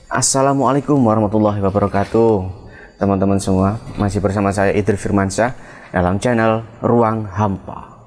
Assalamualaikum warahmatullahi wabarakatuh. Teman-teman semua, masih bersama saya Idril Firmansyah dalam channel Ruang Hampa.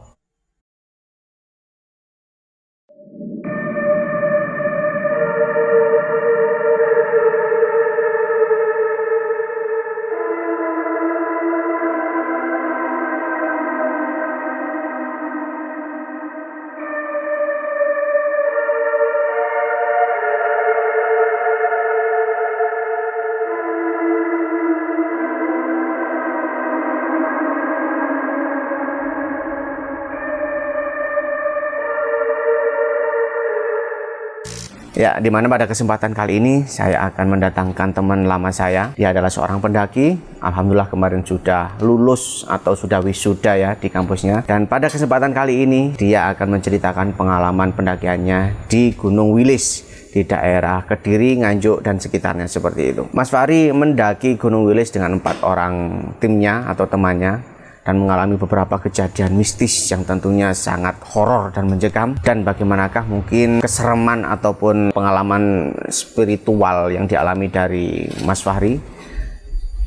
Ya, dimana pada kesempatan kali ini saya akan mendatangkan teman lama saya. Dia adalah seorang pendaki. Alhamdulillah kemarin sudah lulus atau sudah wisuda ya di kampusnya. Dan pada kesempatan kali ini dia akan menceritakan pengalaman pendakiannya di Gunung Wilis di daerah Kediri, Nganjuk dan sekitarnya seperti itu. Mas Fahri mendaki Gunung Wilis dengan 4 orang timnya atau temannya dan mengalami beberapa kejadian mistis yang tentunya sangat horor dan mencekam. Dan bagaimanakah mungkin kesereman ataupun pengalaman spiritual yang dialami dari Mas Fahri?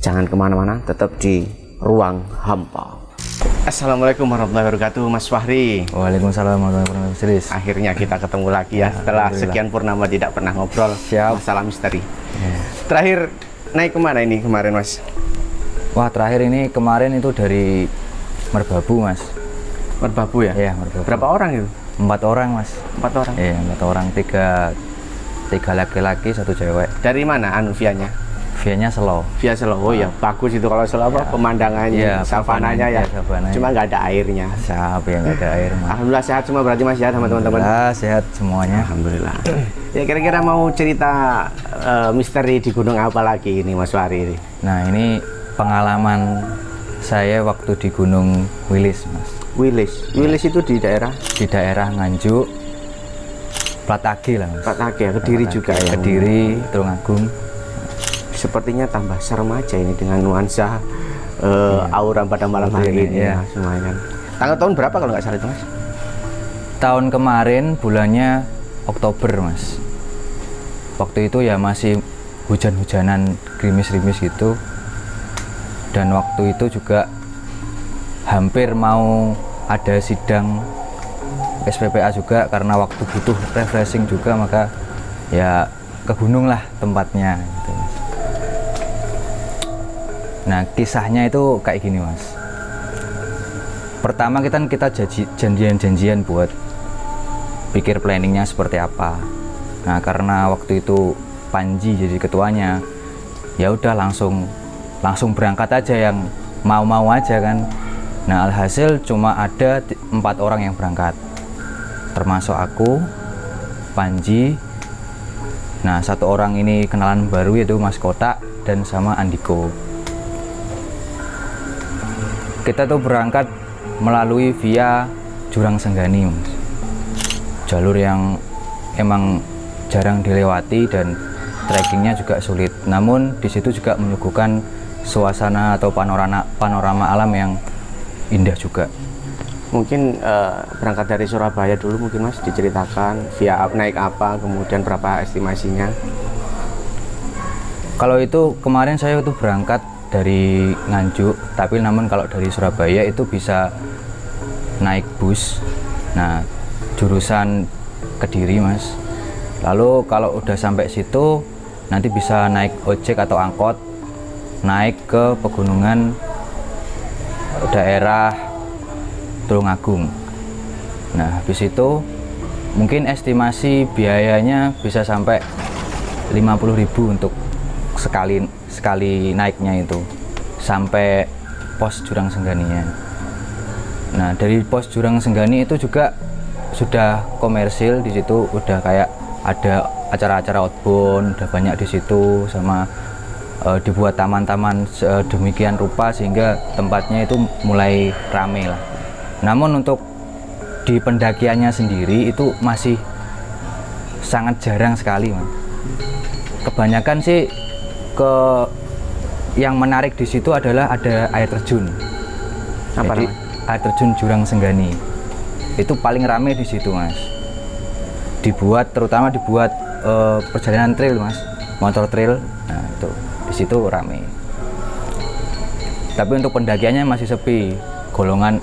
Jangan kemana-mana, tetap di Ruang Hampa. Assalamualaikum warahmatullahi wabarakatuh, Mas Fahri. Waalaikumsalam warahmatullahi wabarakatuh. Akhirnya kita ketemu lagi ya, setelah sekian purnama tidak pernah ngobrol. Siap. Masalah misteri. Terakhir naik kemana ini kemarin, Mas? Wah, terakhir ini kemarin itu dari Merbabu, Mas. Merbabu ya? Iya, Merbabu. Berapa orang itu? 4 orang, Mas. 4 orang? Iya, 4 orang. Tiga laki-laki, 1 cewek. Dari mana vianya? Vianya Selo. Via Selo, oh ya bagus itu kalau Selo apa pemandangannya, savananya ya. Savananya. Cuma nggak ada airnya. Siap ya, nggak ada air, Mas. Alhamdulillah sehat semua berarti Mas ya sama teman-teman. Sehat semuanya. Alhamdulillah. Ya kira-kira mau cerita misteri di gunung apa lagi ini Mas Fahri ini? Nah, ini pengalaman saya waktu di Gunung Wilis, Mas. Wilis. Wilis itu di daerah? Di daerah Nganjuk, Platage lah, Mas. Platage, Kediri juga ya. Kediri, Tulungagung. Sepertinya tambah serem aja ini dengan nuansa aura pada malam hari ini ya semuanya. Tanggal tahun berapa kalau nggak salah itu, Mas? Tahun kemarin bulannya Oktober, Mas. Waktu itu ya masih hujan-hujanan, gerimis-gerimis gitu. Dan waktu itu juga hampir mau ada sidang SPPA juga, karena waktu butuh refreshing juga, maka ya ke gunung lah tempatnya gitu. Nah, kisahnya itu kayak gini, Mas. Pertama kita janjian-janjian buat pikir planningnya seperti apa. Nah, karena waktu itu Panji jadi ketuanya, ya udah langsung berangkat aja, yang mau aja kan. Nah, alhasil cuma ada 4 orang yang berangkat, termasuk aku, Panji. Nah, 1 orang ini kenalan baru yaitu Mas Kotak dan sama Andiko. Kita tuh berangkat melalui via Jurang Senggani, Mas. Jalur yang emang jarang dilewati dan trekkingnya juga sulit. Namun di situ juga menyuguhkan suasana atau panorama alam yang indah juga. Mungkin berangkat dari Surabaya dulu mungkin Mas diceritakan via naik apa, kemudian berapa estimasinya? Kalau itu kemarin saya itu berangkat dari Nganjuk, tapi namun kalau dari Surabaya itu bisa naik bus. Nah, jurusan Kediri, Mas. Lalu kalau udah sampai situ nanti bisa naik ojek atau angkot naik ke pegunungan daerah Tulungagung. Nah, habis itu mungkin estimasi biayanya bisa sampai 50.000 untuk sekali naiknya itu sampai pos Jurang Sengganinya. Nah, dari pos Jurang Senggani itu juga sudah komersil, di situ udah kayak ada acara-acara outbound, udah banyak di situ, sama dibuat taman-taman demikian rupa sehingga tempatnya itu mulai rame lah. Namun untuk di pendakiannya sendiri itu masih sangat jarang sekali, Mas. Kebanyakan sih yang menarik di situ adalah ada air terjun. Apa Jadi air terjun Jurang Senggani itu paling rame di situ, Mas. Terutama dibuat perjalanan trail mas, motor trail. Nah itu di situ rame. Tapi untuk pendakiannya masih sepi. Golongan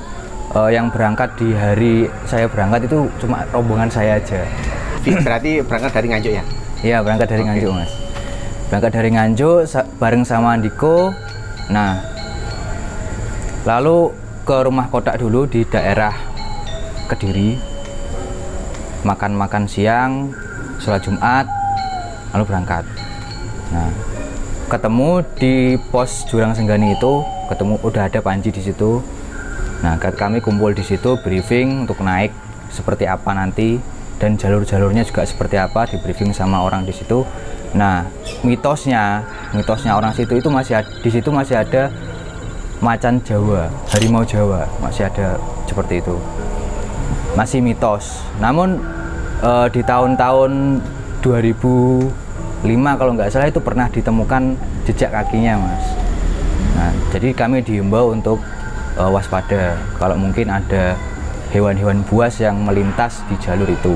yang berangkat di hari saya berangkat itu cuma rombongan saya aja. Berarti berangkat dari Nganjuk ya? Iya, berangkat dari Nganjuk mas. Berangkat dari Nganjuk bareng sama Andiko. Nah, lalu ke rumah kotak dulu di daerah Kediri. Makan-makan siang, sholat Jumat, lalu berangkat. Nah, ketemu di pos Jurang Senggani itu, udah ada Panji di situ. Nah, kami kumpul di situ briefing untuk naik seperti apa nanti dan jalur-jalurnya juga seperti apa, di briefing sama orang di situ. Nah, mitosnya orang situ itu di situ masih ada macan Jawa, harimau Jawa, masih ada seperti itu. Masih mitos. Namun di tahun-tahun 2005 kalau nggak salah itu pernah ditemukan jejak kakinya mas. Nah, jadi kami diimbau untuk waspada kalau mungkin ada hewan-hewan buas yang melintas di jalur itu.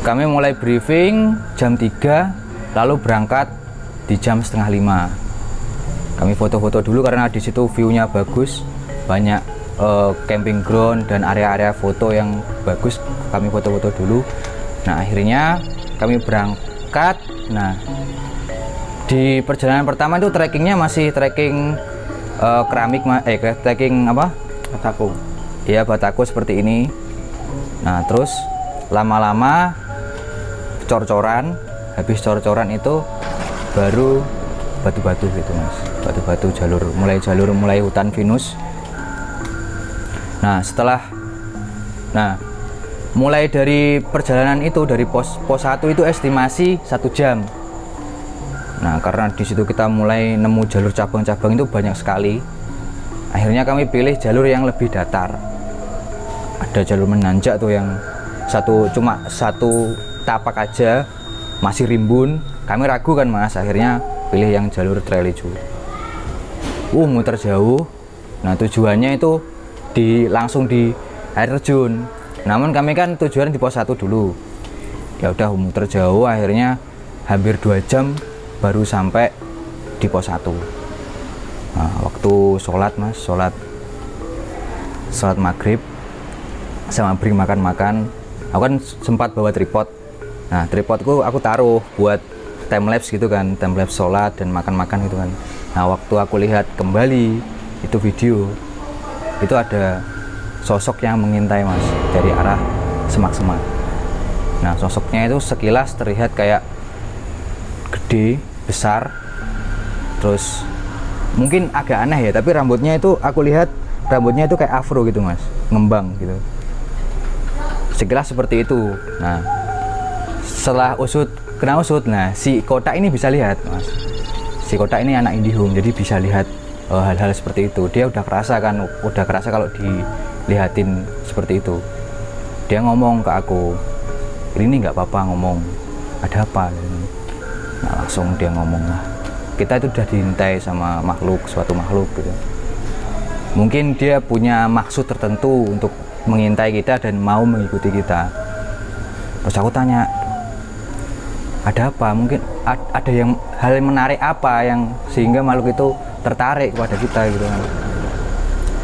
Kami mulai briefing jam 3, lalu berangkat di jam setengah 5. Kami foto-foto dulu karena di situ view-nya bagus, banyak camping ground dan area-area foto yang bagus. Kami foto-foto dulu. Nah, akhirnya kami berangkat. Nah, di perjalanan pertama itu trekkingnya masih trekking keramik, trekking apa? Batako. Iya, batako seperti ini. Nah, terus lama-lama cor-coran. Habis cor-coran itu baru batu-batu gitu mas. Batu-batu jalur mulai hutan pinus. Nah, mulai dari perjalanan itu dari pos 1 itu estimasi 1 jam. Nah, karena di situ kita mulai nemu jalur cabang-cabang itu banyak sekali. Akhirnya kami pilih jalur yang lebih datar. Ada jalur menanjak tuh yang cuma satu tapak aja, masih rimbun. Kami ragu kan mas, akhirnya pilih yang jalur trail hijau. Muter jauh. Nah, tujuannya itu langsung di air terjun. Namun kami kan tujuan di pos 1 dulu. Ya udah muter jauh, akhirnya hampir 2 jam baru sampai di pos 1. Nah, waktu sholat mas, sholat maghrib sama bring makan, aku kan sempat bawa tripod. Nah, tripodku aku taruh buat time lapse gitu kan, time lapse sholat dan makan gitu kan. Nah, waktu aku lihat kembali itu video, itu ada sosok yang mengintai mas dari arah semak-semak. Nah, sosoknya itu sekilas terlihat kayak gede, besar, terus mungkin agak aneh ya, tapi rambutnya itu aku lihat rambutnya itu kayak afro gitu mas, ngembang gitu, sekilas seperti itu. Nah, setelah kena usut, nah si kotak ini bisa lihat mas, si kotak ini anak IndiHome, jadi bisa lihat hal-hal seperti itu. Dia udah kerasa kalau dilihatin seperti itu. Dia ngomong ke aku, ini nggak apa-apa ngomong, ada apa? Nah, langsung dia ngomong lah, kita itu udah diintai sama suatu makhluk gitu. Mungkin dia punya maksud tertentu untuk mengintai kita dan mau mengikuti kita. Terus aku tanya, ada apa? Mungkin ada hal yang menarik apa yang sehingga makhluk itu tertarik kepada kita gitu kan.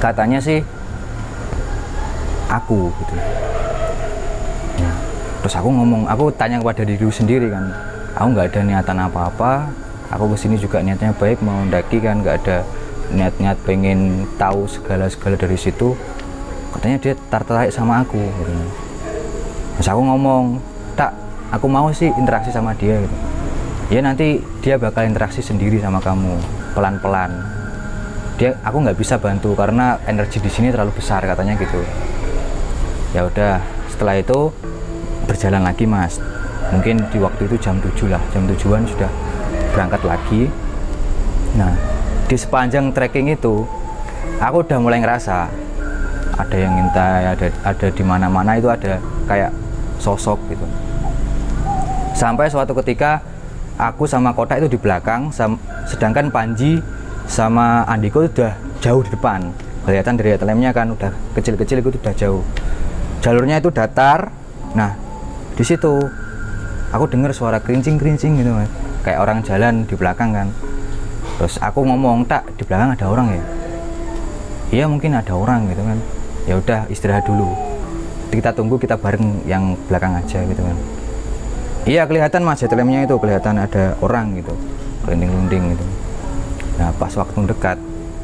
Katanya sih aku gitu. Nah, terus aku tanya kepada diriku sendiri kan, aku nggak ada niatan apa-apa, aku kesini juga niatnya baik, mau mendaki kan, nggak ada niat-niat pengen tahu segala-segala dari situ. Katanya dia tertarik sama aku gitu. Terus aku ngomong, tak, aku mau sih interaksi sama dia gitu. Ya nanti dia bakal interaksi sendiri sama kamu pelan-pelan. Aku nggak bisa bantu karena energi di sini terlalu besar katanya gitu. Ya udah, setelah itu berjalan lagi mas. Mungkin di waktu itu jam 7 lah, jam 7-an sudah berangkat lagi. Nah, di sepanjang trekking itu aku udah mulai ngerasa ada yang ngintai, ada di mana-mana itu ada kayak sosok gitu. Sampai suatu ketika aku sama Kotak itu di belakang, sedangkan Panji sama Andiko itu udah jauh di depan. Kelihatan dari headlamp-nya kan udah kecil-kecil, itu udah jauh. Jalurnya itu datar. Nah, Di situ aku dengar suara kerincing gitu Mas, kayak orang jalan di belakang kan. Terus aku ngomong, tak di belakang ada orang ya? Iya mungkin ada orang gitu kan. Ya udah istirahat dulu, kita tunggu, kita bareng yang belakang aja gitu kan. Iya kelihatan Mas, headlampnya itu kelihatan ada orang gitu, gelinding-gelinding gitu. Nah pas waktu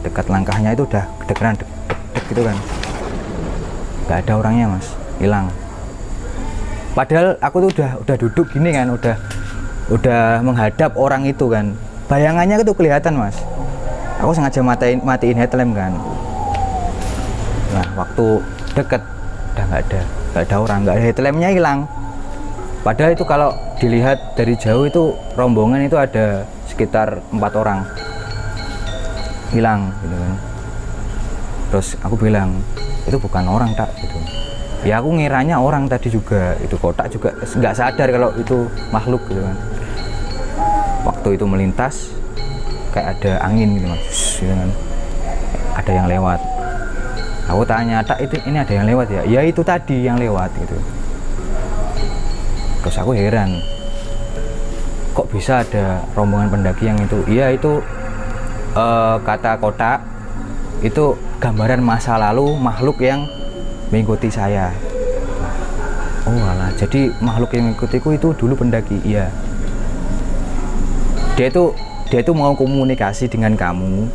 dekat langkahnya itu udah kedengeran dek gitu kan, nggak ada orangnya Mas, hilang. Padahal aku tuh udah duduk gini kan, udah menghadap orang itu kan, bayangannya itu kelihatan Mas. Aku sengaja matiin headlamp kan. Nah waktu deket udah nggak ada orang, nggak ada, headlampnya hilang. Padahal itu kalau dilihat dari jauh itu rombongan itu ada sekitar 4 orang hilang gitu kan. Terus aku bilang itu bukan orang tak gitu. Ya aku ngiranya orang tadi juga, itu kotak juga nggak sadar kalau itu makhluk gitu kan. Waktu itu melintas kayak ada angin gitu Mas, gitu kan. Ada yang lewat. Aku tanya, tak itu ini ada yang lewat ya? Ya itu tadi yang lewat gitu. Terus aku heran, kok bisa ada rombongan pendaki yang itu? Iya itu kata kotak itu gambaran masa lalu makhluk yang mengikuti saya. Oh alah, jadi makhluk yang mengikutiku itu dulu pendaki. Iya. Dia itu mau komunikasi dengan kamu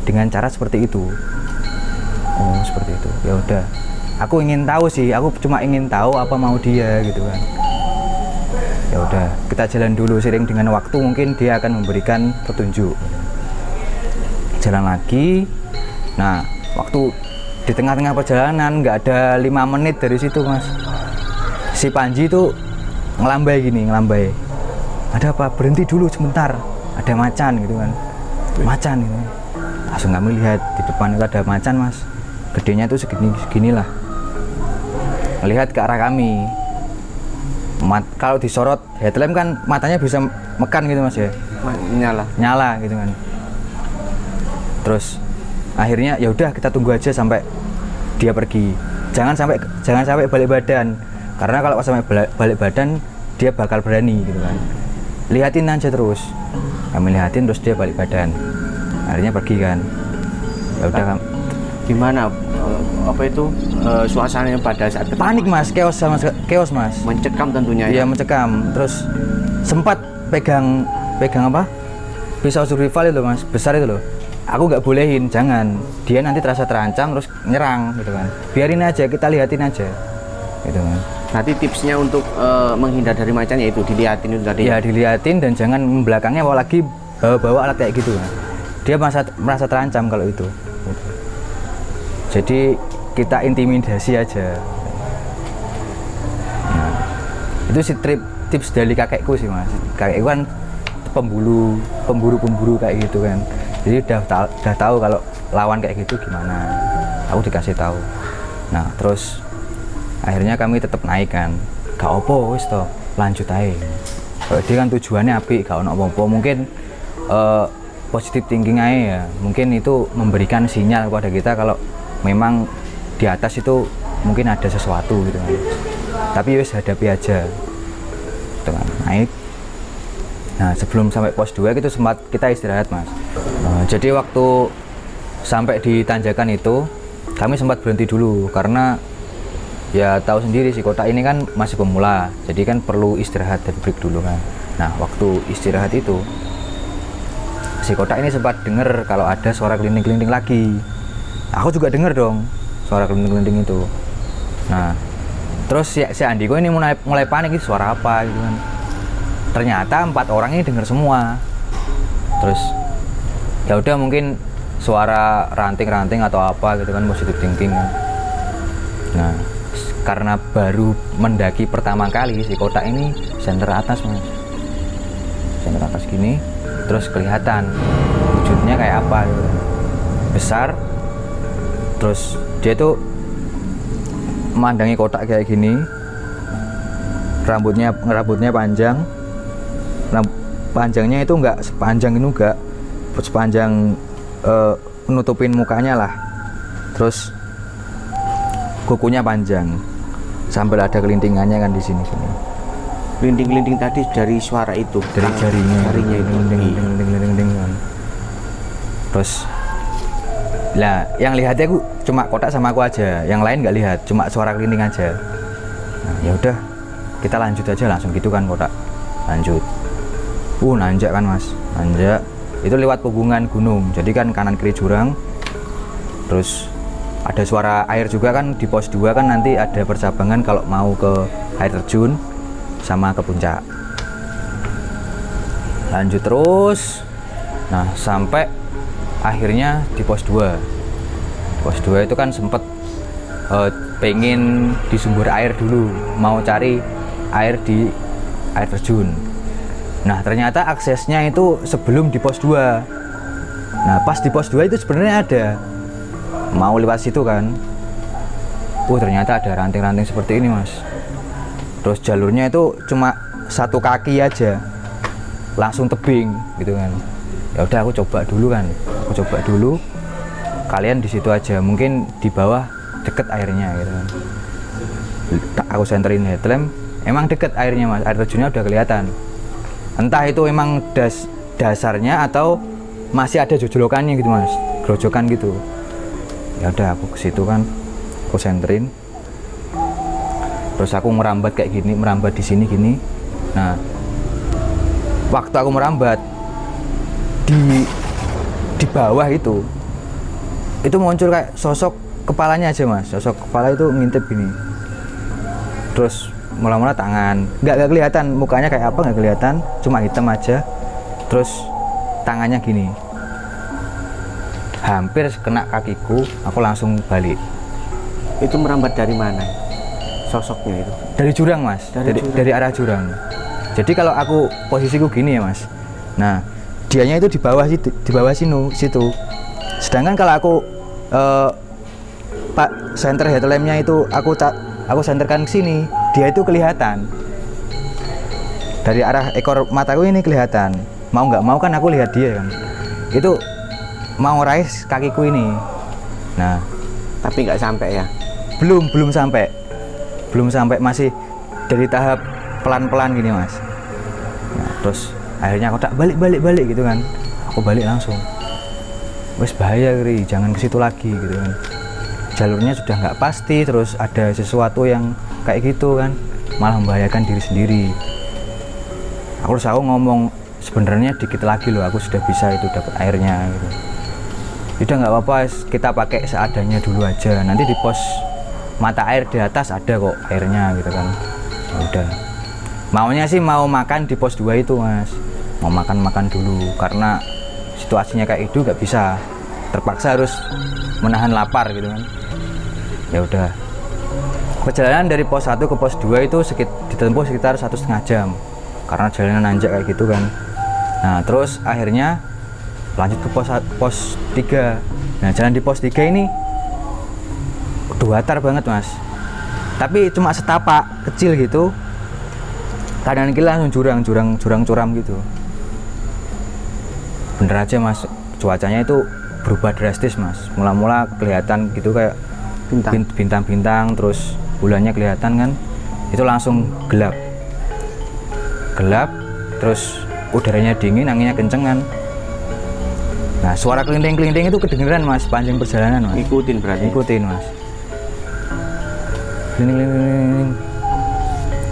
dengan cara seperti itu. Oh seperti itu. Ya udah. Aku ingin tahu sih. Aku cuma ingin tahu apa mau dia gitu kan. Ya udah, kita jalan dulu, seiring dengan waktu mungkin dia akan memberikan petunjuk. Jalan lagi. Nah, waktu di tengah-tengah perjalanan nggak ada 5 menit dari situ Mas, si Panji itu ngelambai. Ada apa? Berhenti dulu sebentar, ada macan gitu kan. Macan gitu. Langsung kami lihat di depan itu ada macan Mas, gedenya itu segini lah. Melihat ke arah kami. Kalau disorot headlamp kan matanya bisa mekan gitu Mas ya, nyala gitu kan. Terus akhirnya ya udah kita tunggu aja sampai dia pergi. Jangan sampai balik badan, karena kalau sampai balik badan dia bakal berani gitu kan. Lihatin aja terus. Kami lihatin terus dia balik badan. Akhirnya pergi kan. Ya udah kan. Gimana apa itu suasananya pada saat ketemu? Panik Mas, chaos Mas. Mencekam tentunya ya. Iya, ya. mencekam. Terus sempat pegang apa? Pisau survival itu Mas, besar itu loh. Aku nggak bolehin, jangan. Dia nanti terasa terancam terus nyerang gitu kan. Biarin aja, kita lihatin aja. Gitu kan. Berarti tipsnya untuk menghindar dari macan yaitu dilihatin itu tadi. Ya, dilihatin dan jangan belakangnya apalagi bawa alat kayak gitu kan. Dia merasa terancam kalau itu. Gitu. Jadi kita intimidasi aja. Nah, itu sih tips dari kakekku sih Mas. Kakekku kan pemburu kayak gitu kan. Jadi udah tahu kalau lawan kayak gitu gimana. Aku dikasih tahu. Nah terus akhirnya kami tetap naik kan. Gak opo wis toh, lanjut aja. Dia kan tujuannya apik, gak ono apa-apa. Mungkin positive thinking aja ya. Mungkin itu memberikan sinyal kepada kita kalau memang di atas itu mungkin ada sesuatu gitu kan. Tapi wis hadapi aja. Gitu kan, naik. Nah sebelum sampai pos 2 itu sempat kita istirahat Mas. Jadi waktu sampai di tanjakan itu kami sempat berhenti dulu karena ya tahu sendiri si kotak ini kan masih pemula, jadi kan perlu istirahat dan break dulu kan. Nah waktu istirahat itu si kotak ini sempat dengar kalau ada suara gelinding-gelinding lagi. Aku juga dengar dong suara gelinding-gelinding itu. Nah terus si Andiko ini mulai panik, itu suara apa gitu kan. Ternyata 4 orang ini dengar semua. Terus ya udah mungkin suara ranting-ranting atau apa gitu kan, positive thinking kan. Nah karena baru mendaki pertama kali, si kotak ini center atas Mas, center atas gini, terus kelihatan wujudnya kayak apa gitu. Besar, terus dia tuh memandangi kotak kayak gini, rambutnya panjang. Panjangnya itu enggak sepanjang ini, enggak sepanjang nutupin mukanya lah. Terus kukunya panjang sambil ada kelintingannya kan di sini. Linting-linting tadi dari suara itu, dari jarinya itu. ding kan. Terus lah yang lihatnya aku cuma kotak sama aku aja, yang lain nggak lihat, cuma suara kelinting aja. Nah, ya udah kita lanjut aja langsung gitu kan, kotak lanjut. Nanjak kan mas, nanjak itu lewat pegunungan gunung, jadi kan kanan kiri jurang. Terus ada suara air juga kan, di pos 2 kan nanti ada percabangan kalau mau ke air terjun sama ke puncak. Lanjut terus, nah sampai akhirnya di pos 2. Pos 2 itu kan sempet pengen di sumber air dulu, mau cari air di air terjun. Nah ternyata aksesnya itu sebelum di pos 2. Nah pas di pos 2 itu sebenarnya ada, mau lewat situ kan. Ternyata ada ranting-ranting seperti ini mas. Terus jalurnya itu cuma 1 kaki aja, langsung tebing gitu kan. Ya udah aku coba dulu kan, kalian di situ aja, mungkin di bawah deket airnya gitu kan. Aku senterin headlamp, emang deket airnya mas, air terjunnya udah kelihatan. Entah itu emang dasarnya atau masih ada jojolokannya gitu mas, grojokan gitu. Ya udah aku ke situ kan, aku senterin. Terus aku merambat kayak gini, merambat di sini gini. Nah, waktu aku merambat di bawah itu muncul kayak sosok kepalanya aja mas, sosok kepala itu ngintip gini. Terus mula-mula tangan, nggak kelihatan mukanya kayak apa, nggak kelihatan, cuma hitam aja. Terus tangannya gini, hampir kena kakiku, aku langsung balik. Itu merambat dari mana sosoknya itu? Dari jurang mas, dari arah jurang. Jadi kalau aku posisiku gini ya mas, nah dianya itu di bawah situ. Sedangkan kalau aku center headlampnya itu aku senterkan ke sini, dia itu kelihatan dari arah ekor mataku ini kelihatan. Mau nggak mau kan aku lihat dia kan, itu mau raih kakiku ini. Nah tapi nggak sampai ya? Belum sampai, masih dari tahap pelan-pelan gini mas. Nah, terus akhirnya aku tak balik gitu kan, aku balik langsung. Wes bahaya Ri, jangan ke situ lagi gitu kan. Jalurnya sudah nggak pasti, terus ada sesuatu yang kayak gitu kan, malah membahayakan diri sendiri. Aku ngomong sebenarnya dikit lagi loh, aku sudah bisa itu dapat airnya gitu. Udah nggak apa-apa, kita pakai seadanya dulu aja. Nanti di pos mata air di atas ada kok airnya gitu kan. Udah. Maunya sih mau makan di pos 2 itu mas, mau makan dulu karena situasinya kayak itu nggak bisa, terpaksa harus menahan lapar gitu kan. Ya udah. Perjalanan dari pos 1 ke pos 2 itu ditempuh sekitar 1,5 jam karena jalanan nanjak kayak gitu kan. Nah terus akhirnya lanjut ke pos 3. Nah jalan di pos 3 ini datar banget mas, tapi cuma setapak kecil gitu, kanan kiri langsung jurang curam gitu. Bener aja mas, cuacanya itu berubah drastis mas. Mula-mula kelihatan gitu kayak bintang-bintang, terus bulannya kelihatan kan, itu langsung gelap, terus udaranya dingin, anginnya kenceng kan. Nah suara kelinting itu kedengeran mas sepanjang perjalanan mas. Ikutin mas.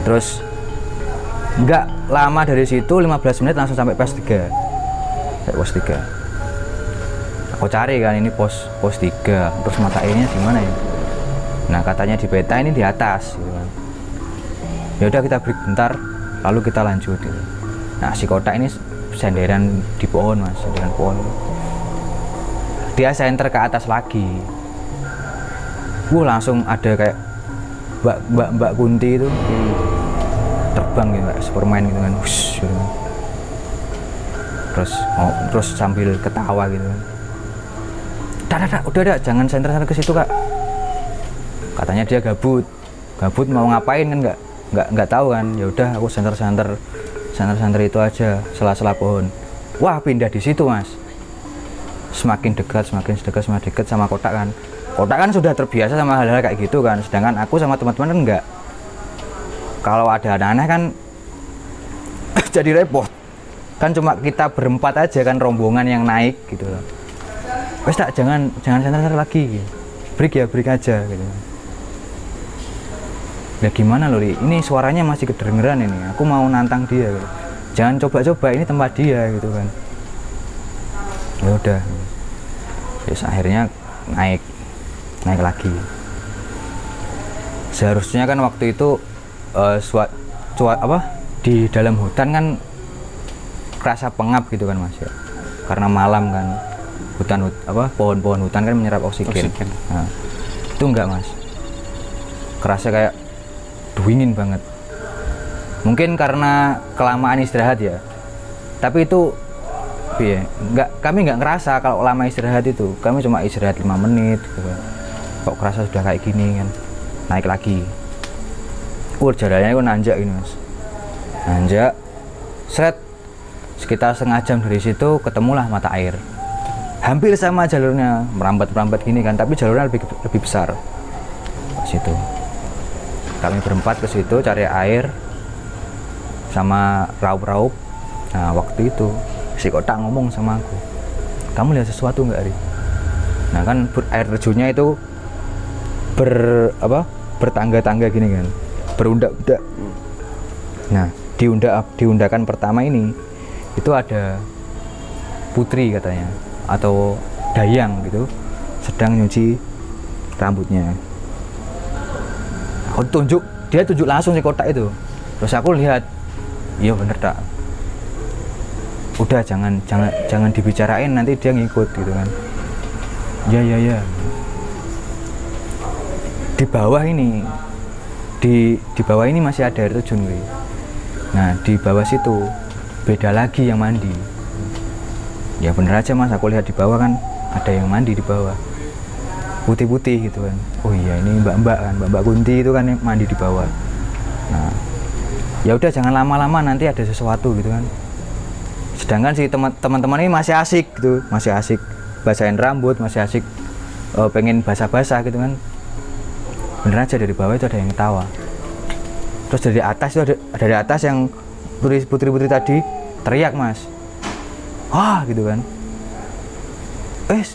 Terus nggak lama dari situ, 15 menit langsung sampai pos 3. Aku cari kan ini pos 3, terus mata airnya di mana ya? Nah katanya di peta ini di atas gitu kan. Ya udah kita break bentar, lalu kita lanjut gitu. Nah si kotak ini senderan di pohon mas, senderan pohon. Dia senter ke atas lagi. Langsung ada kayak Mbak Kunti itu terbang gitu kayak Superman gitu kan. Wush, gitu. Terus sambil ketawa gitu kan. Udah jangan senter ke situ kak. Katanya dia gabut mau ngapain kan, nggak tahu kan. Ya udah aku senter itu aja, sela-sela pohon. Wah pindah di situ mas. Semakin dekat sama kotak kan. Kotak kan sudah terbiasa sama hal-hal kayak gitu kan, sedangkan aku sama teman-teman kan enggak. Kalau ada anak-anak kan jadi repot. Kan cuma kita berempat aja kan, rombongan yang naik gitu loh. Wes tak, jangan senter lagi gitu. Break aja gitu. Ya gimana loh, ini suaranya masih kedengeran ini. Aku mau nantang dia gitu. Jangan coba-coba, ini tempat dia gitu kan. Ya udah. Terus akhirnya naik lagi. Seharusnya kan waktu itu di dalam hutan kan kerasa pengap gitu kan Mas ya. Karena malam kan. Pohon-pohon hutan kan menyerap oksigen. Nah, itu enggak Mas. Kerasa kayak dingin banget. Mungkin karena kelamaan istirahat ya. Tapi itu kami nggak ngerasa kalau lama istirahat itu. Kami cuma istirahat 5 menit gitu kan. Kok kerasa sudah kayak gini kan. Naik lagi. Jalannya itu nanjak ini Mas. Nanjak. Seret. Sekitar setengah jam dari situ ketemulah mata air. Hampir sama jalurnya, merambat gini kan, tapi jalurnya lebih besar. Ke situ. Kami berempat ke situ cari air sama raup-raup. Nah, waktu itu si Kotak ngomong sama aku, "Kamu lihat sesuatu nggak, Ari?" Nah, kan air terjunnya itu bertangga-tangga gini kan, berundak-undak. Nah, di undakan pertama ini itu ada putri katanya, atau dayang gitu, sedang nyuci rambutnya. Dia tunjuk langsung si Kotak itu. Terus aku lihat, iya bener tak. Udah jangan dibicarain, nanti dia ngikut gitu kan. Ya. Di bawah ini masih ada air terjun gitu. Nah, di bawah situ beda lagi yang mandi. Ya bener aja Mas, aku lihat di bawah kan ada yang mandi di bawah. Putih-putih gitu kan. Oh iya, ini Mbak Kunti itu kan yang mandi di bawah. Nah, ya udah jangan lama-lama, nanti ada sesuatu gitu kan. Sedangkan si teman-teman ini masih asik gitu, masih asik basahin rambut, masih asik pengen basah-basah gitu kan. Bener aja dari bawah itu ada yang ketawa. Terus dari atas itu dari atas yang putri-putri tadi teriak Mas. Wah gitu kan.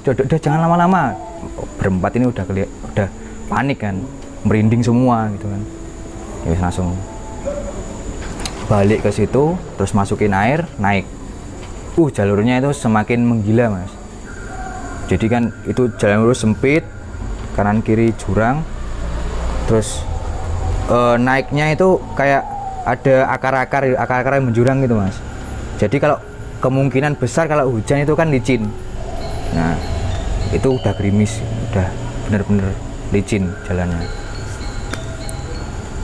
Udah jangan lama-lama. Berempat ini udah panik kan, merinding semua gitu kan. Ya langsung balik ke situ, terus masukin air, naik. Jalurnya itu semakin menggila Mas. Jadi kan itu jalan lurus sempit, kanan kiri jurang. Terus naiknya itu kayak ada akar-akar yang menjurang gitu Mas. Jadi kalau kemungkinan besar kalau hujan itu kan licin. Nah, itu udah gerimis, udah bener-bener licin jalannya.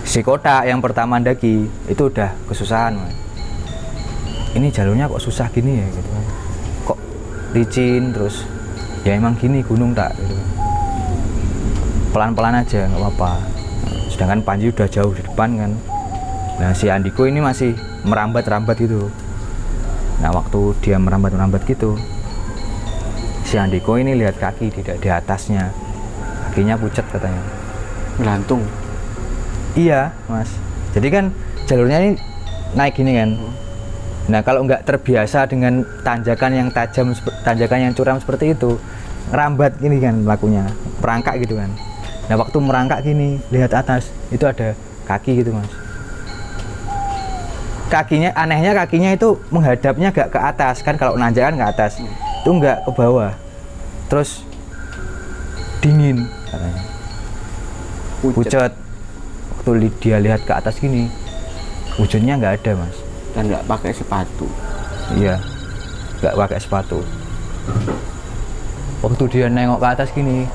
Si Kotak yang pertama mendaki itu udah kesusahan Mas. Ini jalurnya kok susah gini ya gitu kan. Kok licin terus, ya emang gini gunung tak gitu. Pelan-pelan aja nggak apa-apa. Sedangkan Panji udah jauh di depan kan. Nah, si Andiko ini masih merambat-rambat gitu. Nah, waktu dia merambat-rambat gitu, si Andiko ini lihat kaki di atasnya, kakinya pucat katanya. Melantung. Iya Mas, jadi kan jalurnya ini naik gini kan. Nah, kalau nggak terbiasa dengan tanjakan yang tajam, tanjakan yang curam seperti itu, ngerambat gini kan lakunya, merangkak gitu kan. Nah, waktu merangkak gini, lihat atas, itu ada kaki gitu Mas. Anehnya kakinya itu menghadapnya gak ke atas kan, kalau nanjak kan ke atas, itu nggak ke bawah. Terus dingin katanya, pucat. Waktu dia lihat ke atas gini, wujudnya nggak ada Mas. Dan nggak pakai sepatu. Iya, nggak pakai sepatu. Waktu dia nengok ke atas gini,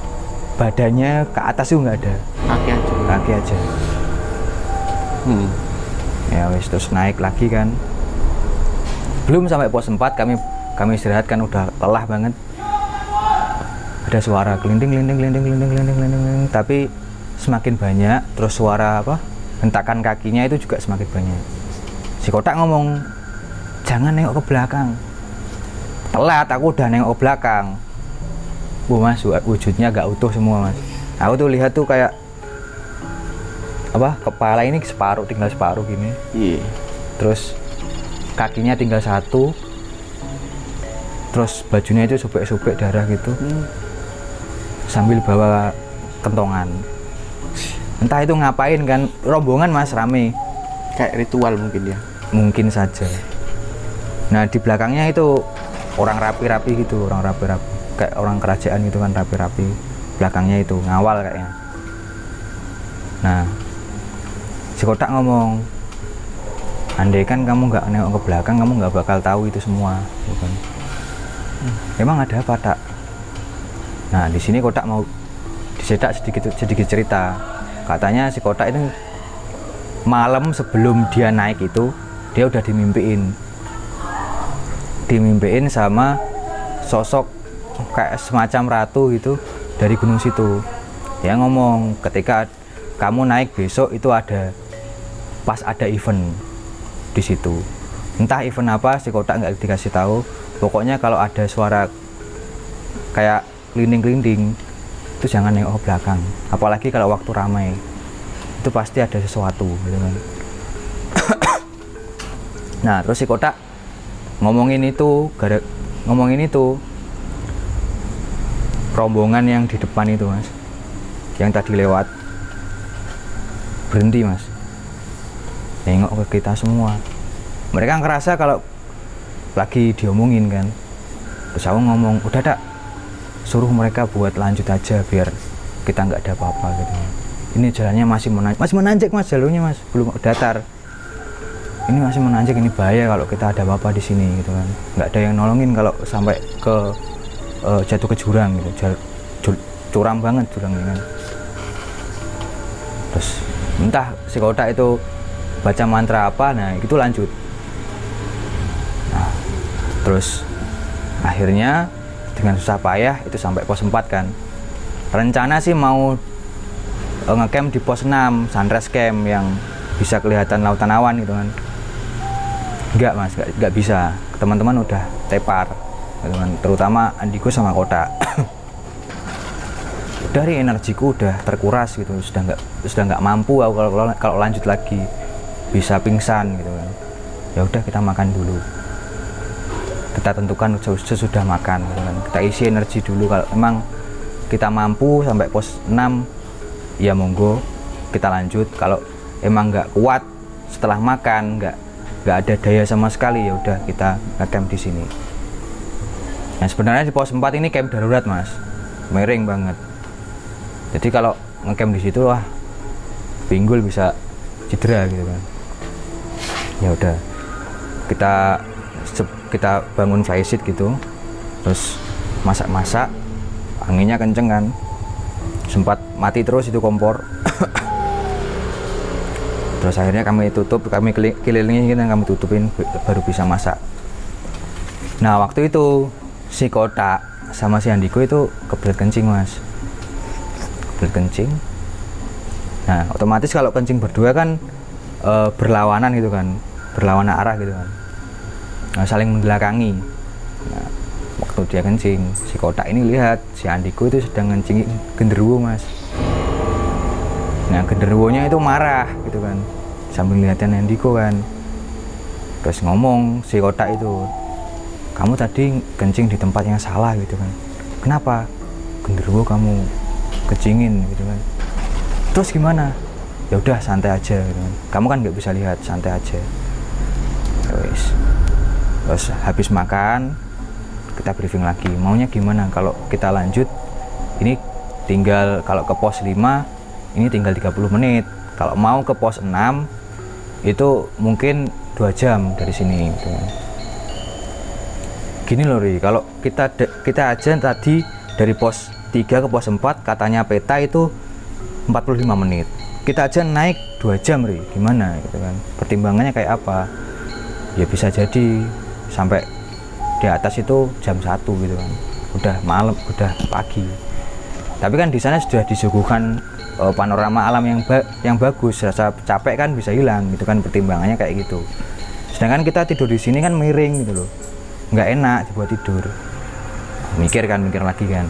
badannya ke atas itu nggak ada, kaki aja. Ya wis, terus naik lagi kan. Belum sampai pos 4 kami istirahat kan, udah lelah banget. Ada suara gelinding, tapi semakin banyak. Terus suara hentakan kakinya itu juga semakin banyak. Si Kotak ngomong, "Jangan nengok ke belakang." Telat, aku udah nengok ke belakang. Mas, wujudnya gak utuh semua Mas. Aku tuh lihat tuh kayak kepala ini separuh, tinggal separuh gini. Iya. Terus kakinya tinggal satu, terus bajunya itu sobek-sobek darah gitu, sambil bawa kentongan. Entah itu ngapain kan, rombongan mas, rame. Kayak ritual mungkin ya. Mungkin saja. Nah di belakangnya itu orang rapi-rapi gitu, orang rapi-rapi, kayak orang kerajaan gitu kan, rapi-rapi. Belakangnya itu ngawal kayaknya. Nah si kotak ngomong, andai kan kamu nggak nengok ke belakang, kamu nggak bakal tahu itu semua, bukan? Emang ada apa tak? Nah di sini kotak mau dicetak sedikit cerita. Katanya si kotak itu malam sebelum dia naik itu dia udah dimimpiin sama sosok kayak semacam ratu gitu dari gunung situ. Dia ngomong ketika kamu naik besok itu pas ada event di situ. Entah event apa, si kotak nggak dikasih tahu. Pokoknya kalau ada suara kayak glinding-glinding itu jangan nengok ke belakang. Apalagi kalau waktu ramai. Itu pasti ada sesuatu gitu kan. Nah terus si kotak ngomongin itu rombongan yang di depan itu mas, yang tadi lewat berhenti mas, nengok ke kita semua. Mereka ngerasa kalau lagi diomongin kan. Terus aku ngomong, udah tak, suruh mereka buat lanjut aja biar kita nggak ada apa-apa gitu. Ini jalannya masih menanjak mas, jalurnya mas, belum datar. Ini masih menanjak, ini bahaya kalau kita ada apa-apa di sini gitu kan. Nggak ada yang nolongin kalau sampai ke jatuh ke jurang gitu, curam banget jurangnya kan. Terus entah si kotak itu baca mantra apa, nah itu lanjut. Nah, terus akhirnya dengan susah payah itu sampai pos 4 kan. Rencana sih mau ngecamp di pos 6, sunrise camp yang bisa kelihatan lautan awan gitu kan. Enggak mas, enggak bisa. Teman-teman udah tepar gitu kan. Terutama Andiko sama Kotak. Dari energiku udah terkuras gitu, sudah nggak mampu aku kalau lanjut lagi, bisa pingsan gitu kan. Ya udah kita makan dulu. Kita tentukan sesudah makan gitu kan. Kita isi energi dulu, kalau emang kita mampu sampai pos 6 ya monggo kita lanjut. Kalau emang nggak kuat setelah makan, nggak ada daya sama sekali, ya udah kita ngecamp di sini. Nah sebenarnya di pos 4 ini camp darurat mas, miring banget. Jadi kalau ngecamp di situ wah pinggul bisa cedera gitu kan. Ya udah kita bangun flysheet gitu, terus masak-masak, anginnya kenceng kan, sempat mati terus itu kompor. Terus akhirnya kami kelilingi gitu, kami tutupin baru bisa masak. Nah waktu itu si Kotak sama si Andiko itu kebelet kencing mas, kebelet kencing. Nah otomatis kalau kencing berdua kan berlawanan gitu kan, berlawanan arah gitu kan, nah, saling membelakangi. Nah, waktu dia kencing, si Kotak ini lihat si Andiko itu sedang kencing genderuwo mas. Nah genderuwonya itu marah gitu kan, sambil ngeliatin Andiko kan. Terus ngomong si Kotak itu, kamu tadi kencing di tempat yang salah gitu kan. Kenapa? Genderuwo kamu kencingin gitu kan. Terus gimana? Ya udah santai aja gitu kan. Kamu kan nggak bisa lihat, santai aja. Terus habis makan kita briefing lagi, maunya gimana kalau kita lanjut. Ini tinggal, kalau ke pos 5 ini tinggal 30 menit, kalau mau ke pos 6 itu mungkin 2 jam dari sini gitu. Gini loh Ri, kalau kita aja tadi dari pos 3 ke pos 4 katanya peta itu 45 menit, kita aja naik 2 jam Ri, gimana gitu kan. Pertimbangannya kayak apa? Ya bisa jadi sampai di atas itu jam 1 gitu kan, udah malam, udah pagi. Tapi kan di sana sudah disuguhkan panorama alam yang bagus, rasa capek kan bisa hilang gitu kan, pertimbangannya kayak gitu. Sedangkan kita tidur di sini kan miring gitu loh, nggak enak dibuat tidur. Mikir lagi kan.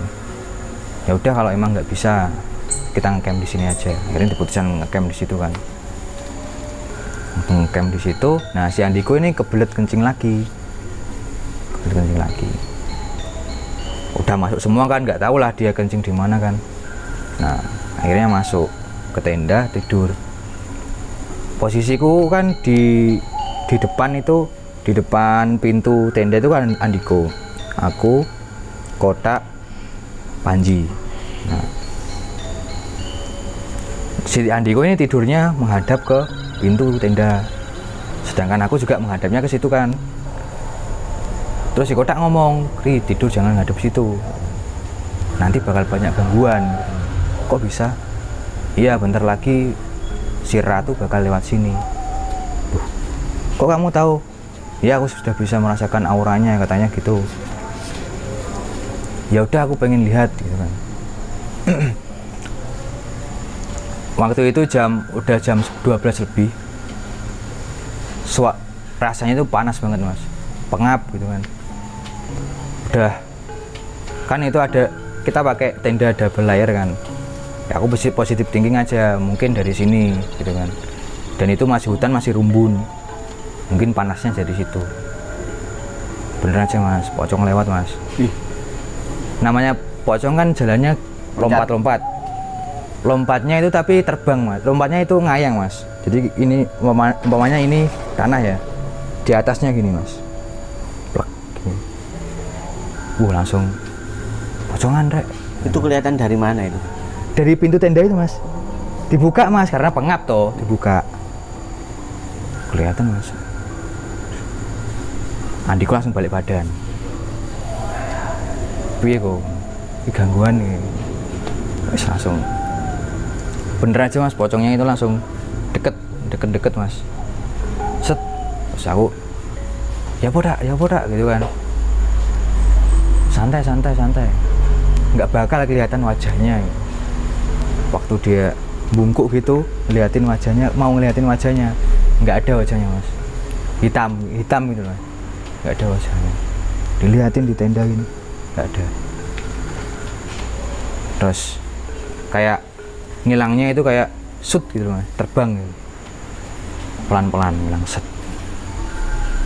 Ya udah kalau emang nggak bisa kita ngecamp di sini aja. Akhirnya diputuskan ngecamp di situ kan. ngecamp di situ. Nah si Andiko ini kebelet kencing lagi, udah masuk semua kan, nggak tahu lah dia kencing di mana kan. Nah akhirnya masuk ke tenda tidur. Posisiku kan di depan itu, di depan pintu tenda itu kan Andiko, aku, Kotak, Panji. Nah, si Andiko ini tidurnya menghadap ke pintu tenda, sedangkan aku juga menghadapnya ke situ kan. Terus si Kotak ngomong, "Ri, tidur jangan ngadep situ, nanti bakal banyak gangguan." Kok bisa? Iya, bentar lagi si Ratu bakal lewat sini. Kok kamu tahu? Ya aku sudah bisa merasakan auranya, katanya gitu. Ya udah aku pengen lihat gitu kan. Waktu itu udah jam 12 lebih. Rasanya itu panas banget mas, pengap gitu kan. Udah kan itu ada, kita pakai tenda double layer kan. Ya aku positif thinking aja, mungkin dari sini gitu kan. Dan itu masih hutan, masih rumbun, mungkin panasnya dari situ. Bener aja mas, pocong lewat mas. Namanya pocong kan jalannya lompat-lompat, lompatnya itu tapi terbang mas, lompatnya itu ngayang mas. Jadi ini umpamanya ini tanah ya, di atasnya gini mas, plek gini. Langsung pocongan rek. Itu kelihatan dari mana itu? Dari pintu tenda itu mas, dibuka mas, karena pengap toh, dibuka kelihatan mas. Andiko langsung balik badan. Piye kok? Ini gangguan nih. Wis langsung. Bener aja mas, pocongnya itu langsung deket mas. Set. Terus aku, ya podak gitu kan. Santai. Nggak bakal kelihatan wajahnya. Waktu dia bungkuk gitu, ngeliatin wajahnya, nggak ada wajahnya mas. Hitam gitu mas. Nggak ada wajahnya. Dilihatin di tenda gini, nggak ada. Terus kayak ngilangnya itu kayak shoot gitu mas, terbang gitu. Pelan-pelan hilang set.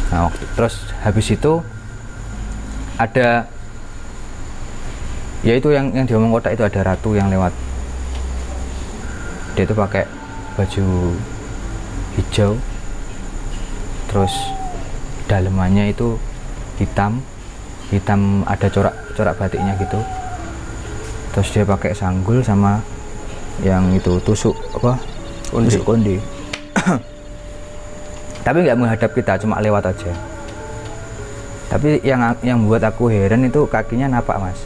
Nah terus habis itu ada, yaitu yang diomong Kotak itu, ada Ratu yang lewat. Dia itu pakai baju hijau, terus dalemannya itu hitam ada corak batiknya gitu. Terus dia pakai sanggul sama yang itu tusuk konde. Tapi nggak menghadap kita, cuma lewat aja. Tapi yang buat aku heran itu kakinya napak mas,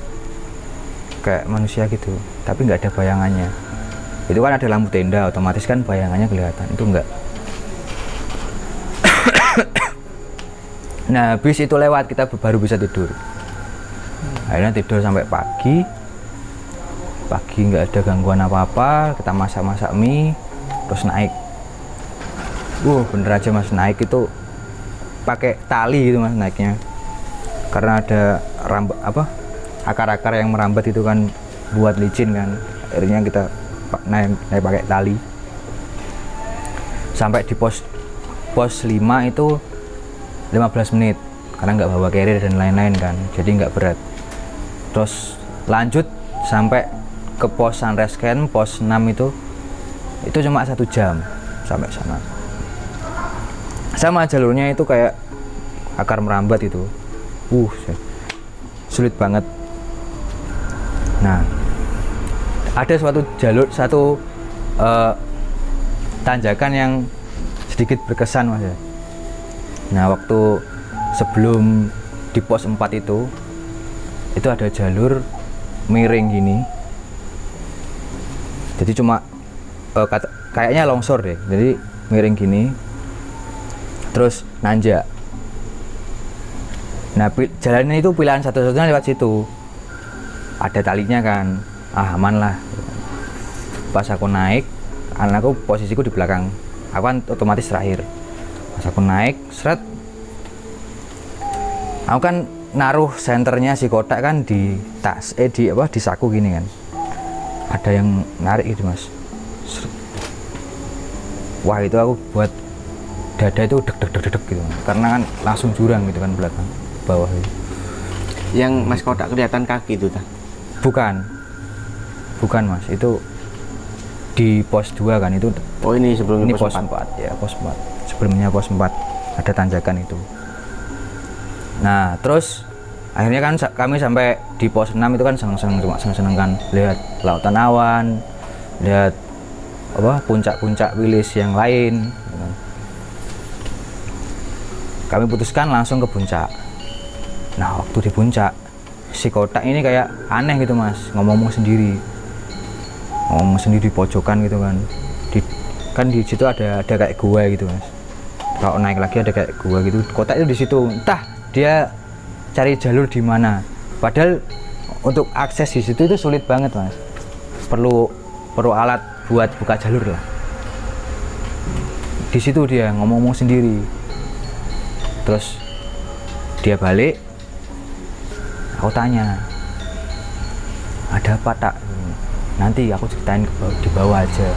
kayak manusia gitu, tapi nggak ada bayangannya. Itu kan ada lampu tenda, otomatis kan bayangannya kelihatan, itu enggak. Nah habis itu lewat, kita baru bisa tidur. Akhirnya tidur sampai pagi nggak ada gangguan apa-apa. Kita masak mie, terus naik. Bener aja mas, naik itu pakai tali gitu mas naiknya, karena ada akar-akar yang merambat itu kan, buat licin kan. Akhirnya kita naik pakai tali sampai di pos 5 itu 15 menit, karena nggak bawa carrier dan lain-lain kan, jadi nggak berat. Terus lanjut sampai ke pos Sunrise Camp, pos 6 itu cuma 1 jam sampai sana. Sama jalurnya itu kayak akar merambat itu, sulit banget. Nah ada satu tanjakan yang sedikit berkesan mas ya. Nah waktu sebelum di pos 4 itu ada jalur miring gini, jadi cuma kayaknya longsor deh, jadi miring gini terus nanjak. Nah jalannya itu pilihan satu-satunya lewat situ, ada talinya kan, aman lah. Pas aku naik, anakku posisiku di belakang, aku kan otomatis terakhir. Pas aku naik, seret, aku kan naruh senternya si Kotak kan di tas, di saku gini kan, ada yang narik gitu mas. Seret. Wah itu aku buat dada itu deg deg deg deg gitu, karena kan langsung jurang gitu kan belakang bawah itu. Yang Mas Kotak kelihatan kaki itu tah? Bukan Mas, itu di pos 2 kan itu. Oh ini sebelumnya Ini pos 4 ya, pos 4. Sebelumnya pos 4 ada tanjakan itu. Nah, terus akhirnya kan kami sampai di pos 6 itu kan seneng-seneng kan lihat lautan awan, lihat apa puncak-puncak wilis yang lain. Kami putuskan langsung ke puncak. Nah, waktu di puncak si Kotak ini kayak aneh gitu Mas, ngomong sendiri pojokan gitu kan. Kan di situ ada kayak gua gitu Mas. Kalau naik lagi ada kayak gua gitu. Kotak itu di situ. Entah dia cari jalur di mana. Padahal untuk akses di situ itu sulit banget Mas. Perlu alat buat buka jalur lah. Di situ dia ngomong sendiri. Terus dia balik. Aku tanya, ada apa tak? Nanti aku ceritain di bawah aja.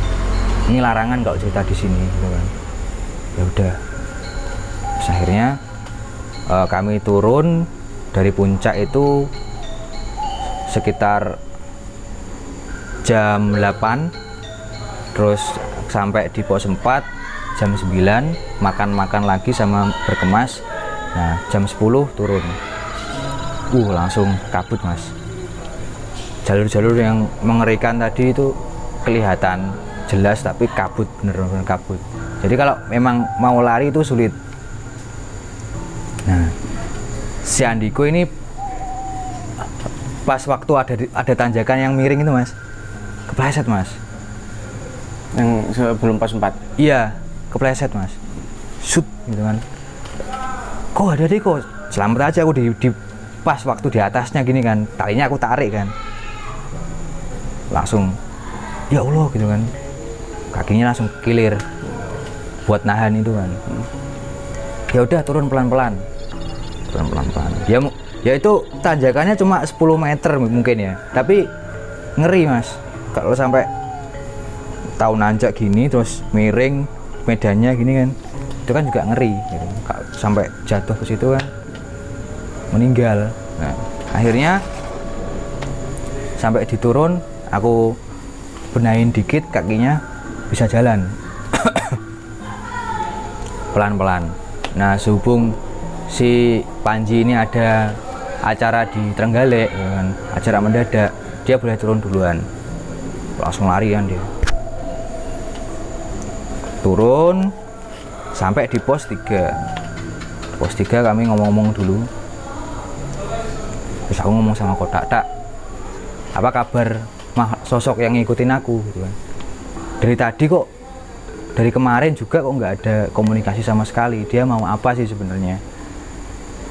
Ini larangan kalau cerita di sini, gitu kan. Ya udah. Terus akhirnya kami turun dari puncak itu sekitar jam 8, terus sampai di pos 4 jam 9, makan lagi sama berkemas. Nah, jam 10 turun. Langsung kabut Mas. Jalur-jalur yang mengerikan tadi itu kelihatan jelas tapi kabut, bener-bener kabut. Jadi kalau memang mau lari itu sulit. Nah, si Andiko ini pas waktu ada tanjakan yang miring itu Mas, kepleset Mas. Yang sebelum pos 4? Iya, kepleset Mas. Shoot gitu kan. Kok ada deh kok. Selamat aja aku di pas waktu di atasnya gini kan, talinya aku tarik kan. Langsung ya Allah gitu kan. Kakinya langsung kilir buat nahan itu kan. Ya udah turun pelan-pelan. Ya itu tanjakannya cuma 10 meter mungkin ya. Tapi ngeri Mas. Kalau sampai tahu nanjak gini terus miring medannya gini kan. Itu kan juga ngeri gitu. Kalau sampai jatuh ke situ kan meninggal. Nah, akhirnya sampai diturun, aku benahin dikit kakinya bisa jalan pelan-pelan. Nah, sehubung si Panji ini ada acara di Trenggalek, ya kan, acara mendadak, dia boleh turun duluan. Langsung lari kan dia. Turun sampai di pos 3. Pos 3 kami ngomong-ngomong dulu. Terus aku ngomong sama Kotak, tak, apa kabar sosok yang ngikutin aku gitu kan. Dari tadi kok, dari kemarin juga kok nggak ada komunikasi sama sekali. Dia mau apa sih sebenarnya?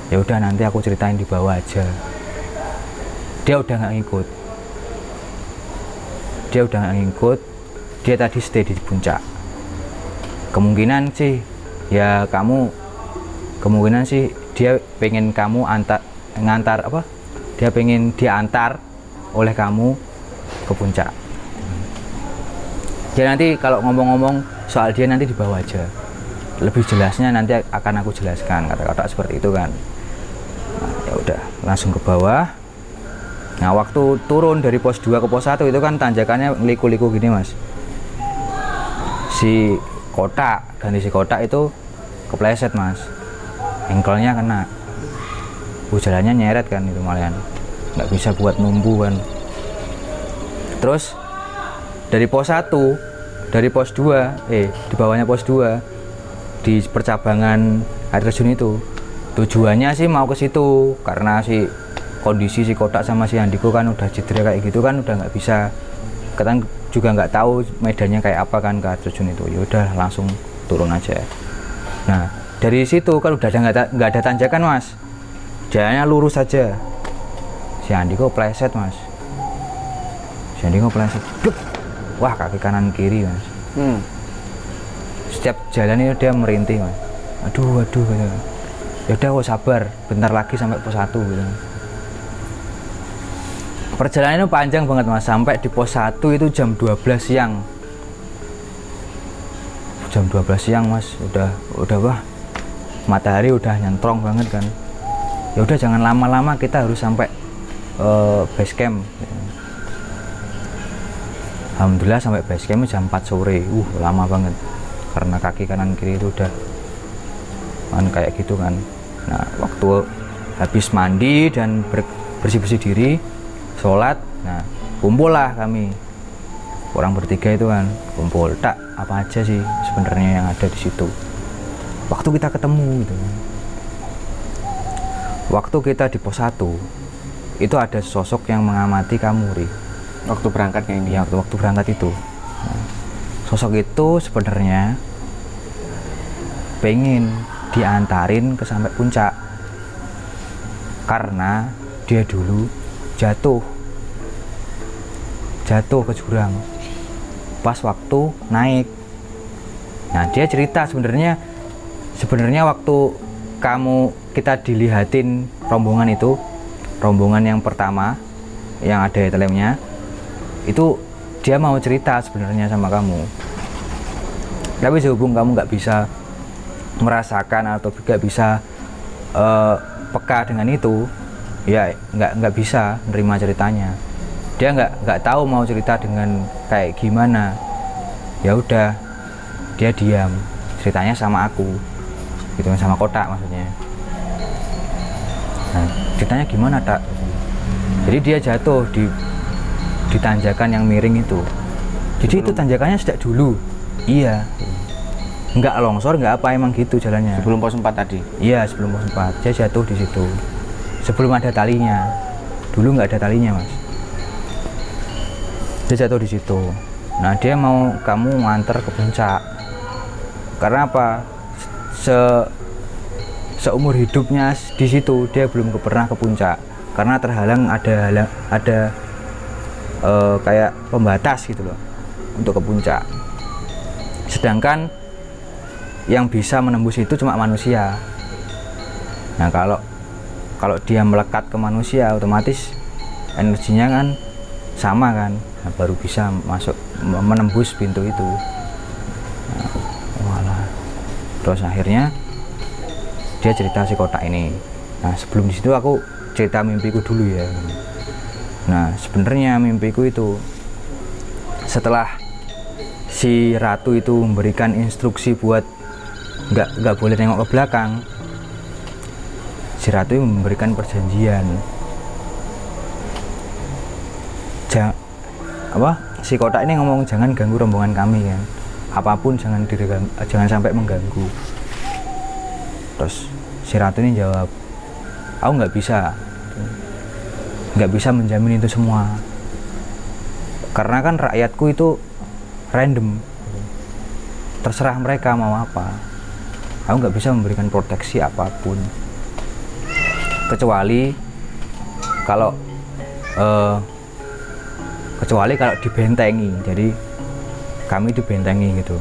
Ya udah nanti aku ceritain di bawah aja. Dia udah nggak ngikut. Dia tadi stay di puncak. Kemungkinan sih dia pengen kamu ngantar apa? Dia pengen diantar oleh kamu ke puncak. Dia nanti kalau ngomong-ngomong soal dia nanti di bawah aja. Lebih jelasnya nanti akan aku jelaskan, kata-kata seperti itu kan. Nah, ya udah, langsung ke bawah. Nah, waktu turun dari pos 2 ke pos 1 itu kan tanjakannya liku-liku gini Mas. Si Kotak itu kepleset Mas. Engkelnya kena. Jalannya nyeret kan itu malahan. Nggak bisa buat numbu kan. Terus dari pos 1, dari pos 2, di bawahnya pos 2 di percabangan air terjun itu, tujuannya sih mau ke situ karena kondisi si Kotak sama si Andiko kan udah cedera kayak gitu kan, udah nggak bisa, kan juga nggak tahu medannya kayak apa kan ke air terjun itu. Ya udah langsung turun aja. Nah, dari situ kan udah nggak ada tanjakan Mas, jalannya lurus saja. Si Andiko pleset Mas. Wah, kaki kanan kiri Mas. Setiap jalan itu dia merintih Mas. Aduh gitu. Ya udah sabar, bentar lagi sampai pos 1 gitu. Perjalanan itu panjang banget Mas, sampai di pos 1 itu jam 12 siang. jam 12 siang mas, udah wah matahari udah nyentrong banget kan. Ya udah jangan lama-lama, kita harus sampai base camp. Alhamdulillah sampai base camp jam 4 sore. Lama banget karena kaki kanan kiri itu udah kan kayak gitu kan. Nah waktu habis mandi dan bersih-bersih diri, sholat, nah kumpul lah kami orang bertiga itu kan, kumpul. Tak, apa aja sih sebenarnya yang ada di situ waktu kita ketemu gitu kan. Waktu kita di pos 1 itu ada sosok yang mengamati kamu, Ri. Waktu berangkatnya ini? Ya, waktu berangkat itu. Nah, sosok itu sebenarnya pengen diantarin ke sampai puncak karena dia dulu jatuh ke jurang pas waktu naik. Nah dia cerita sebenarnya waktu kita dilihatin rombongan itu, rombongan yang pertama yang ada helmnya itu, dia mau cerita sebenarnya sama kamu, tapi sehubung kamu nggak bisa merasakan atau nggak bisa peka dengan itu, ya nggak bisa nerima ceritanya. Dia nggak tahu mau cerita dengan kayak gimana. Ya udah, dia diam, ceritanya sama aku gitu, sama Kotak maksudnya. Nah ceritanya gimana tak? Jadi dia jatuh di tanjakan yang miring itu. Jadi itu tanjakannya sejak dulu. Iya, nggak longsor, nggak apa, emang gitu jalannya. Sebelum pos 4 tadi? Iya, sebelum pos 4 dia jatuh di situ. Sebelum ada talinya, dulu nggak ada talinya mas. Dia jatuh di situ. Nah dia mau kamu nganter ke puncak. Karena apa? Seumur hidupnya di situ dia belum pernah ke puncak karena terhalang ada kayak pembatas gitu loh untuk ke puncak. Sedangkan yang bisa menembus itu cuma manusia. Nah kalau dia melekat ke manusia, otomatis energinya kan sama kan, nah, baru bisa masuk menembus pintu itu. Nah, walah. Terus akhirnya dia cerita si Kotak ini. Nah sebelum di situ aku cerita mimpiku dulu ya. Nah sebenarnya mimpiku itu setelah si Ratu itu memberikan instruksi buat nggak boleh nengok ke belakang, si Ratu memberikan perjanjian. Si Kotak ini ngomong jangan ganggu rombongan kami kan, apapun jangan sampai mengganggu. Terus si Ratu ini jawab, aku nggak bisa menjamin itu semua karena kan rakyatku itu random, terserah mereka mau apa. Aku nggak bisa memberikan proteksi apapun kecuali kalau dibentengi. Jadi kami dibentengi gitu,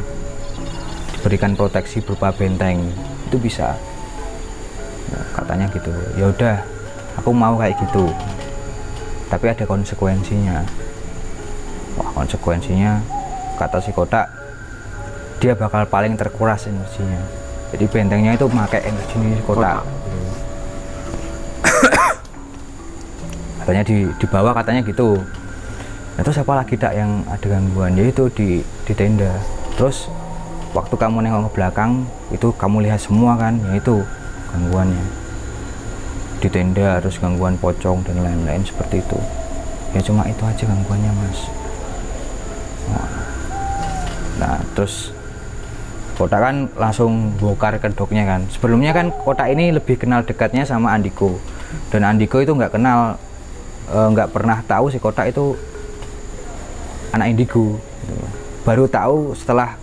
diberikan proteksi berupa benteng, itu bisa. Nah, katanya gitu. Ya udah, aku mau kayak gitu, tapi ada konsekuensinya. Wah, konsekuensinya kata si Kotak, dia bakal paling terkuras energinya. Jadi bentengnya itu memakai energi si Kotak. Katanya di bawah katanya gitu. Nah, terus apa lagi tak yang ada gangguan? Yaitu di tenda. Terus waktu kamu nengok ke belakang itu kamu lihat semua kan, yaitu gangguannya di tenda, terus gangguan pocong dan lain-lain seperti itu. Ya cuma itu aja gangguannya mas. Nah terus Kotak kan langsung bongkar kedoknya kan. Sebelumnya kan Kotak ini lebih kenal dekatnya sama Andiko, dan Andiko itu nggak pernah tahu si Kotak itu anak indigo. Baru tahu setelah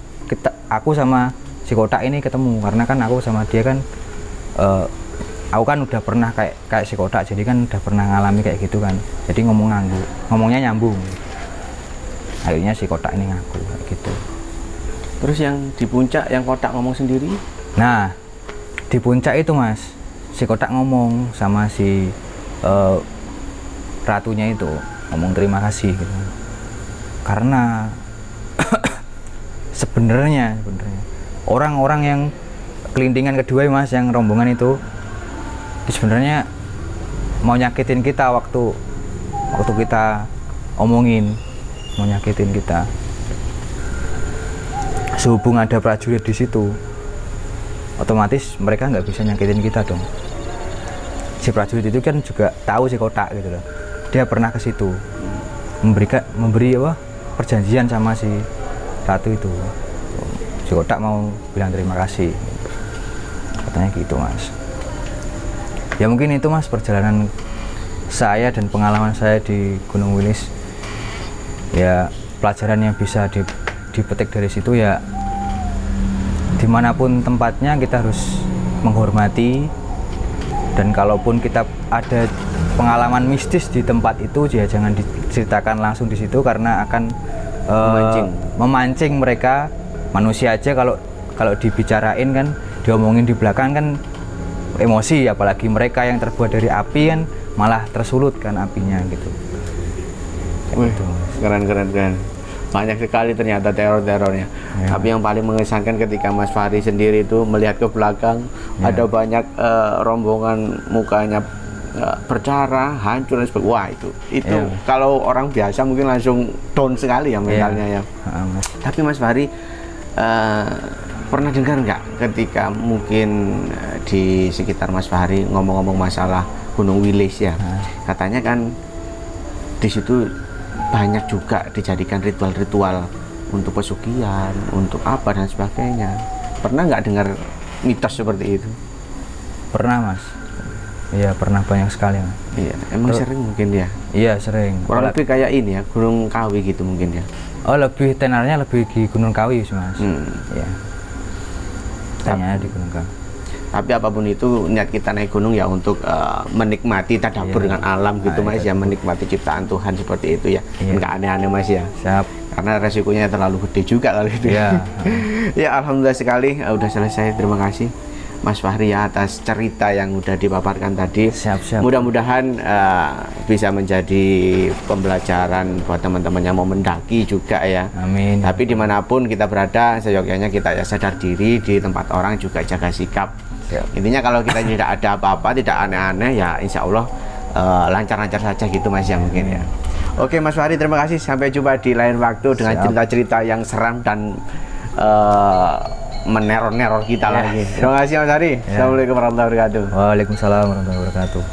aku sama si Kotak ini ketemu, karena kan aku sama dia kan aku kan udah pernah kayak si Kotak, jadi kan udah pernah ngalami kayak gitu kan, jadi ngomongnya nyambung. Akhirnya si Kotak ini ngaku kayak gitu. Terus yang di puncak yang Kotak ngomong sendiri? Nah di puncak itu mas, si Kotak ngomong sama si ratunya itu, ngomong terima kasih gitu. Karena sebenarnya orang-orang yang kelintingan kedua ya, Mas, yang rombongan itu sebenarnya mau nyakitin kita waktu kita omongin, mau nyakitin kita. Sehubung ada prajurit di situ, otomatis mereka nggak bisa nyakitin kita dong. Si prajurit itu kan juga tahu si kotak gitu loh. Dia pernah ke situ memberi apa perjanjian sama si ratu itu. Si kotak mau bilang terima kasih, katanya gitu, Mas. Ya mungkin itu, Mas, perjalanan saya dan pengalaman saya di Gunung Wilis. Ya pelajaran yang bisa dipetik dari situ ya, dimanapun tempatnya kita harus menghormati, dan kalaupun kita ada pengalaman mistis di tempat itu ya jangan diceritakan langsung di situ karena akan memancing mereka. Manusia aja kalau dibicarain kan, diomongin di belakang kan emosi, apalagi mereka yang terbuat dari api kan malah tersulut kan apinya gitu. Wih, keren. Banyak sekali ternyata teror-terornya. Ya. Tapi yang paling mengesankan ketika Mas Fahri sendiri itu melihat ke belakang, ya, ada banyak rombongan mukanya berdarah, hancur dan sebagainya. Wah, itu ya, kalau orang biasa mungkin langsung down sekali ya mentalnya ya. Mas. Tapi Mas Fahri pernah dengar nggak ketika mungkin di sekitar Mas Fahri ngomong-ngomong masalah Gunung Wilis ya, katanya kan di situ banyak juga dijadikan ritual-ritual untuk pesugihan, untuk apa dan sebagainya. Pernah nggak dengar mitos seperti itu? Pernah, Mas. Iya, pernah banyak sekali, Mas. Iya, emang sering mungkin ya? Iya, sering. Kurang lebih kayak ini ya, Gunung Kawi gitu mungkin ya? Oh, lebih tenarnya lebih di Gunung Kawi sih, Mas. Iya. Tanya di Gunung Kawi. Tapi apapun itu, niat kita naik gunung ya untuk menikmati tadabbur dengan alam gitu, Mas ya, menikmati ciptaan Tuhan seperti itu ya. Enggak aneh-aneh, Mas ya. Siap. Karena resikonya terlalu gede juga kalau itu. Iya. Ya, alhamdulillah sekali udah selesai. Terima kasih Mas Fahri ya atas cerita yang udah dipaparkan tadi. Siap. Mudah-mudahan bisa menjadi pembelajaran buat teman-teman yang mau mendaki juga ya. Amin. Tapi dimanapun kita berada, seyogyanya kita ya sadar diri, di tempat orang juga jaga sikap. Siap. Intinya kalau kita tidak ada apa-apa, tidak aneh-aneh ya insya Allah lancar-lancar saja gitu, Mas ya mungkin ya. Oke Mas Fahri, terima kasih. Sampai jumpa di lain waktu dengan cerita-cerita yang seram dan meneror-neror kita lagi. Terima kasih Mas Fahri. Assalamualaikum warahmatullahi wabarakatuh. Waalaikumsalam warahmatullahi wabarakatuh.